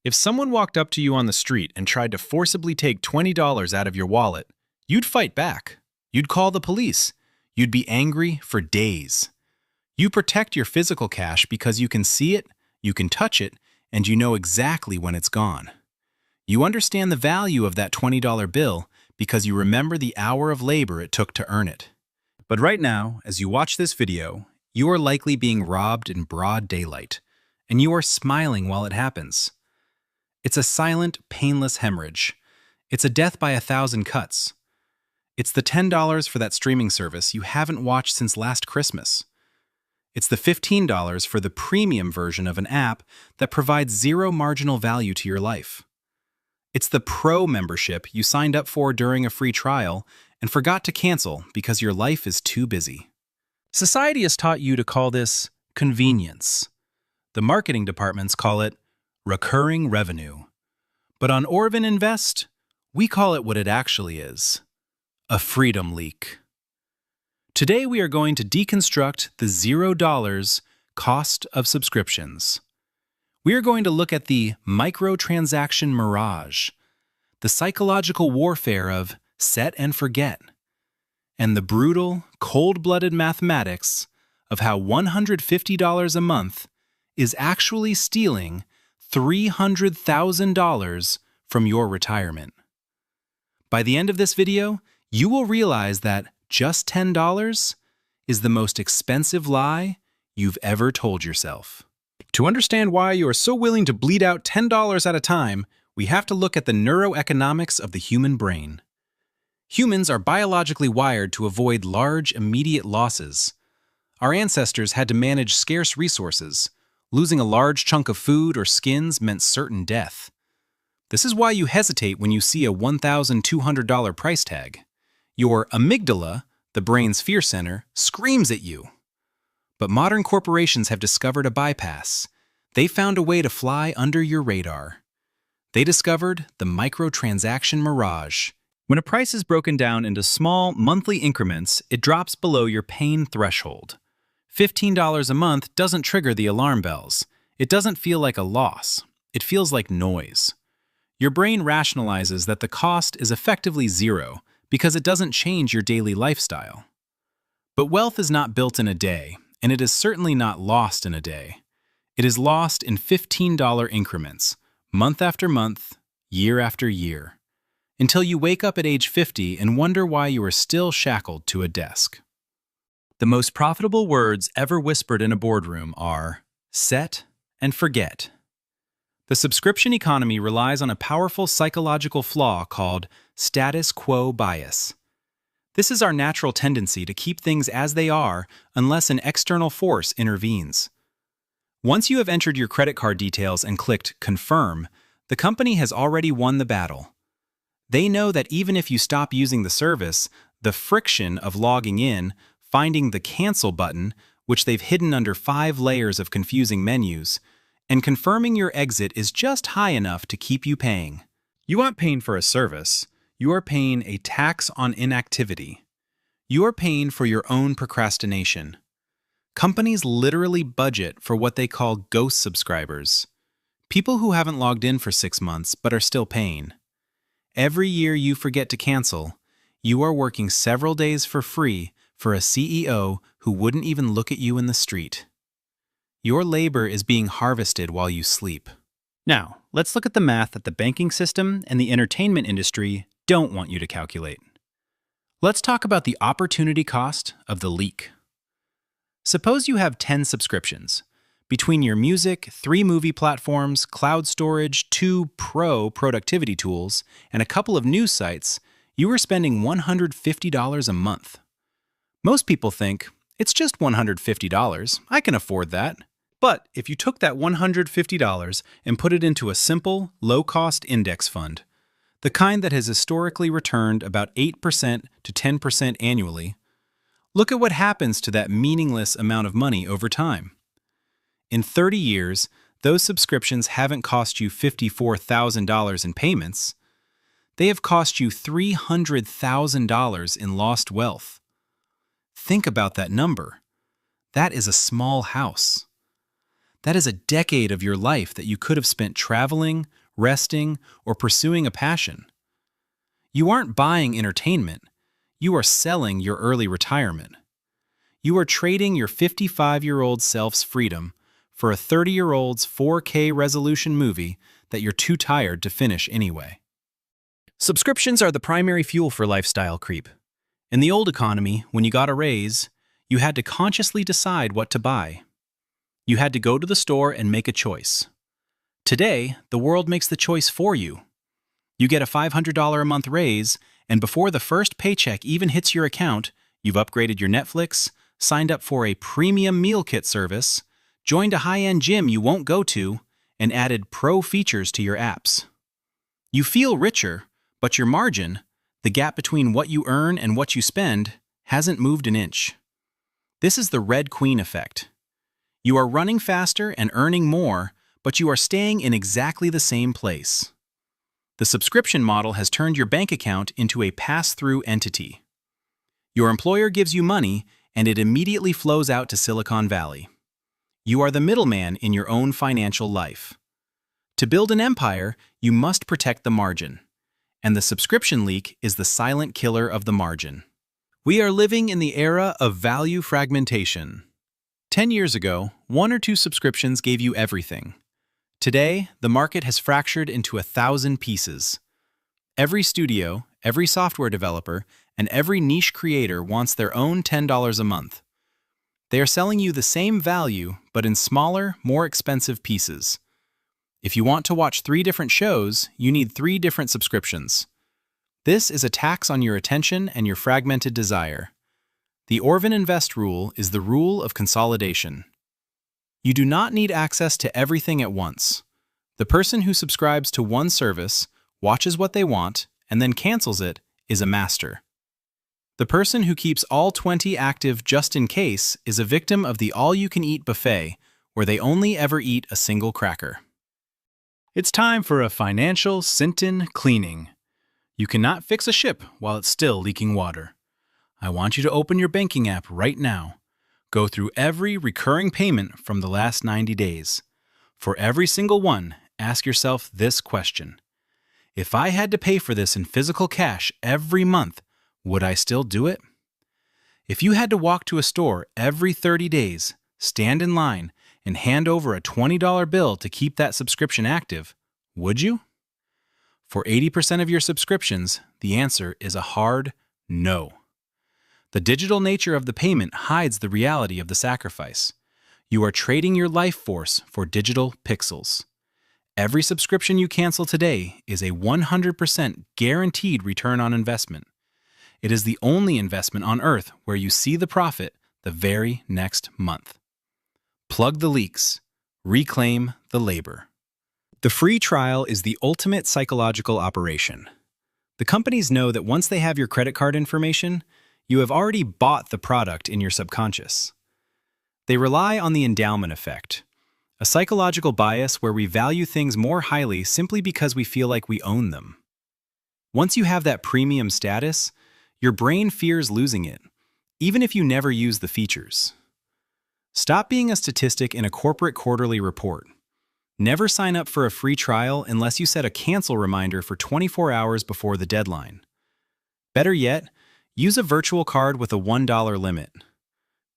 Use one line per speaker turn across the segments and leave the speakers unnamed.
If someone walked up to you on the street and tried to forcibly take $20 out of your wallet, you'd fight back. You'd call the police. You'd be angry for days. You protect your physical cash because you can see it, you can touch it, and you know exactly when it's gone. You understand the value of that $20 bill because you remember the hour of labor it took to earn it. But right now, as you watch this video, you are likely being robbed in broad daylight, and you are smiling while it happens. It's a silent, painless hemorrhage. It's a death by 1,000 cuts. It's the $10 for that streaming service you haven't watched since last Christmas. It's the $15 for the premium version of an app that provides zero marginal value to your life. It's the pro membership you signed up for during a free trial and forgot to cancel because your life is too busy. Society has taught you to call this convenience. The marketing departments call it recurring revenue. But on Orvin Invest, we call it what it actually is: a freedom leak. Today we are going to deconstruct the $0 cost of subscriptions. We are going to look at the microtransaction mirage, the psychological warfare of set and forget, and the brutal, cold-blooded mathematics of how $150 a month is actually stealing $300,000 from your retirement. By the end of this video, you will realize that just $10 is the most expensive lie you've ever told yourself. To understand why you are so willing to bleed out $10 at a time, we have to look at the neuroeconomics of the human brain. Humans are biologically wired to avoid large, immediate losses. Our ancestors had to manage scarce resources. Losing a large chunk of food or skins meant certain death. This is why you hesitate when you see a $1,200 price tag. Your amygdala, the brain's fear center, screams at you. But modern corporations have discovered a bypass. They found a way to fly under your radar. They discovered the microtransaction mirage. When a price is broken down into small, monthly increments, it drops below your pain threshold. $15 a month doesn't trigger the alarm bells. It doesn't feel like a loss. It feels like noise. Your brain rationalizes that the cost is effectively zero because it doesn't change your daily lifestyle. But wealth is not built in a day, and it is certainly not lost in a day. It is lost in $15 increments, month after month, year after year, until you wake up at age 50 and wonder why you are still shackled to a desk. The most profitable words ever whispered in a boardroom are set and forget. The subscription economy relies on a powerful psychological flaw called status quo bias. This is our natural tendency to keep things as they are unless an external force intervenes. Once you have entered your credit card details and clicked Confirm, the company has already won the battle. They know that even if you stop using the service, the friction of logging in, finding the Cancel button, which they've hidden under 5 layers of confusing menus, and confirming your exit is just high enough to keep you paying. You aren't paying for a service. You are paying a tax on inactivity. You are paying for your own procrastination. Companies literally budget for what they call ghost subscribers, people who haven't logged in for 6 months but are still paying. Every year you forget to cancel, you are working several days for free for a CEO who wouldn't even look at you in the street. Your labor is being harvested while you sleep. Now, let's look at the math that the banking system and the entertainment industry don't want you to calculate. Let's talk about the opportunity cost of the leak. Suppose you have 10 subscriptions. Between your music, 3 movie platforms, cloud storage, 2 pro productivity tools, and a couple of news sites, you are spending $150 a month. Most people think, it's just $150, I can afford that. But if you took that $150 and put it into a simple, low-cost index fund, the kind that has historically returned about 8% to 10% annually, look at what happens to that meaningless amount of money over time. In 30 years, those subscriptions haven't cost you $54,000 in payments. They have cost you $300,000 in lost wealth. Think about that number. That is a small house. That is a decade of your life that you could have spent traveling, resting, or pursuing a passion. You aren't buying entertainment. You are selling your early retirement. You are trading your 55-year-old self's freedom for a 30-year-old's 4K resolution movie that you're too tired to finish anyway. Subscriptions are the primary fuel for lifestyle creep. In the old economy, when you got a raise, you had to consciously decide what to buy. You had to go to the store and make a choice. Today, the world makes the choice for you. You get a $500 a month raise, and before the first paycheck even hits your account, you've upgraded your Netflix, signed up for a premium meal kit service, joined a high-end gym you won't go to, and added pro features to your apps. You feel richer, but your margin, the gap between what you earn and what you spend, hasn't moved an inch. This is the Red Queen effect. You are running faster and earning more, but you are staying in exactly the same place. The subscription model has turned your bank account into a pass-through entity. Your employer gives you money, and it immediately flows out to Silicon Valley. You are the middleman in your own financial life. To build an empire, you must protect the margin. And the subscription leak is the silent killer of the margin. We are living in the era of value fragmentation. 10 years ago, 1 or 2 subscriptions gave you everything. Today, the market has fractured into 1,000 pieces. Every studio, every software developer, and every niche creator wants their own $10 a month. They are selling you the same value, but in smaller, more expensive pieces. If you want to watch 3 different shows, you need 3 different subscriptions. This is a tax on your attention and your fragmented desire. The Orvin Invest rule is the rule of consolidation. You do not need access to everything at once. The person who subscribes to one service, watches what they want, and then cancels it is a master. The person who keeps all 20 active just in case is a victim of the all-you-can-eat buffet, where they only ever eat a single cracker. It's time for a financial Sinton cleaning. You cannot fix a ship while it's still leaking water. I want you to open your banking app right now. Go through every recurring payment from the last 90 days. For every single one, ask yourself this question. If I had to pay for this in physical cash every month, would I still do it? If you had to walk to a store every 30 days, stand in line, and hand over a $20 bill to keep that subscription active, would you? For 80% of your subscriptions, the answer is a hard no. The digital nature of the payment hides the reality of the sacrifice. You are trading your life force for digital pixels. Every subscription you cancel today is a 100% guaranteed return on investment. It is the only investment on earth where you see the profit the very next month. Plug the leaks. Reclaim the labor. The free trial is the ultimate psychological operation. The companies know that once they have your credit card information, you have already bought the product in your subconscious. They rely on the endowment effect, a psychological bias where we value things more highly simply because we feel like we own them. Once you have that premium status, your brain fears losing it, even if you never use the features. Stop being a statistic in a corporate quarterly report. Never sign up for a free trial unless you set a cancel reminder for 24 hours before the deadline. Better yet, use a virtual card with a $1 limit.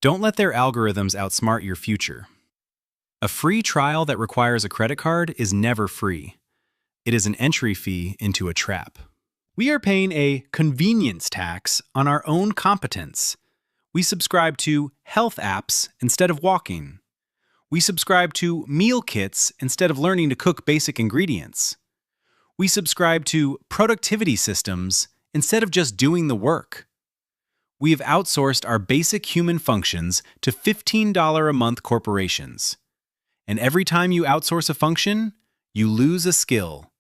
Don't let their algorithms outsmart your future. A free trial that requires a credit card is never free. It is an entry fee into a trap. We are paying a convenience tax on our own competence. We subscribe to health apps instead of walking. We subscribe to meal kits instead of learning to cook basic ingredients. We subscribe to productivity systems instead of just doing the work. We have outsourced our basic human functions to $15 a month corporations. And every time you outsource a function, you lose a skill.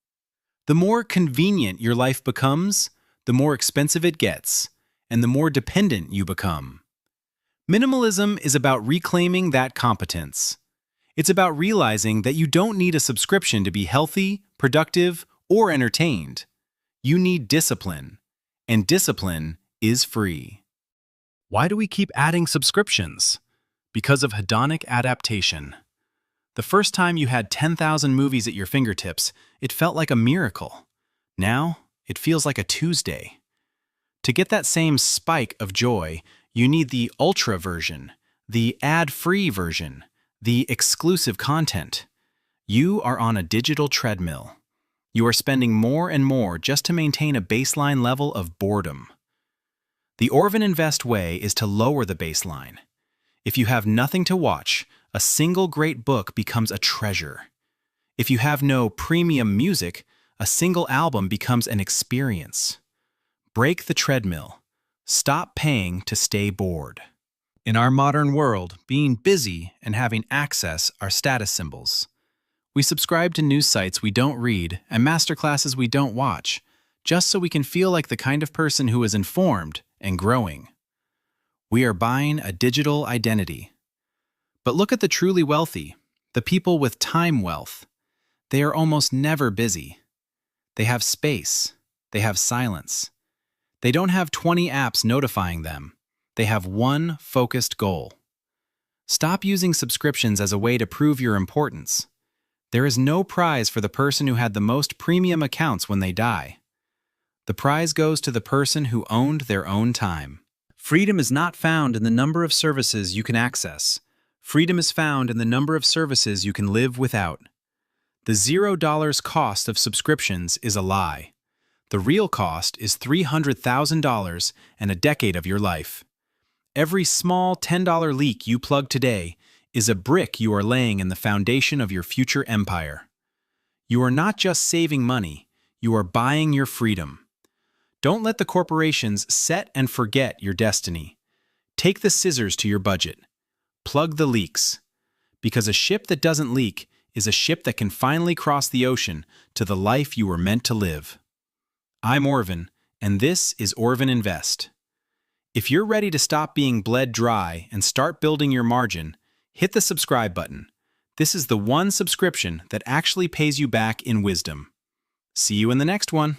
The more convenient your life becomes, the more expensive it gets, and the more dependent you become. Minimalism is about reclaiming that competence. It's about realizing that you don't need a subscription to be healthy, productive, or entertained. You need discipline, and discipline is free. Why do we keep adding subscriptions? Because of hedonic adaptation. The first time you had 10,000 movies at your fingertips, it felt like a miracle. Now, it feels like a Tuesday. To get that same spike of joy, you need the ultra version, the ad-free version, the exclusive content. You are on a digital treadmill. You are spending more and more just to maintain a baseline level of boredom. The Orvin Invest way is to lower the baseline. If you have nothing to watch, a single great book becomes a treasure. If you have no premium music, a single album becomes an experience. Break the treadmill. Stop paying to stay bored. In our modern world, being busy and having access are status symbols. We subscribe to news sites we don't read and masterclasses we don't watch, just so we can feel like the kind of person who is informed and growing. We are buying a digital identity. But look at the truly wealthy, the people with time wealth. They are almost never busy. They have space. They have silence. They don't have 20 apps notifying them. They have one focused goal. Stop using subscriptions as a way to prove your importance. There is no prize for the person who had the most premium accounts when they die. The prize goes to the person who owned their own time. Freedom is not found in the number of services you can access. Freedom is found in the number of services you can live without. The $0 cost of subscriptions is a lie. The real cost is $300,000 and a decade of your life. Every small $10 leak you plug today is a brick you are laying in the foundation of your future empire. You are not just saving money, you are buying your freedom. Don't let the corporations set and forget your destiny. Take the scissors to your budget. Plug the leaks. Because a ship that doesn't leak is a ship that can finally cross the ocean to the life you were meant to live. I'm Orvin, and this is Orvin Invest. If you're ready to stop being bled dry and start building your margin, hit the subscribe button. This is the one subscription that actually pays you back in wisdom. See you in the next one.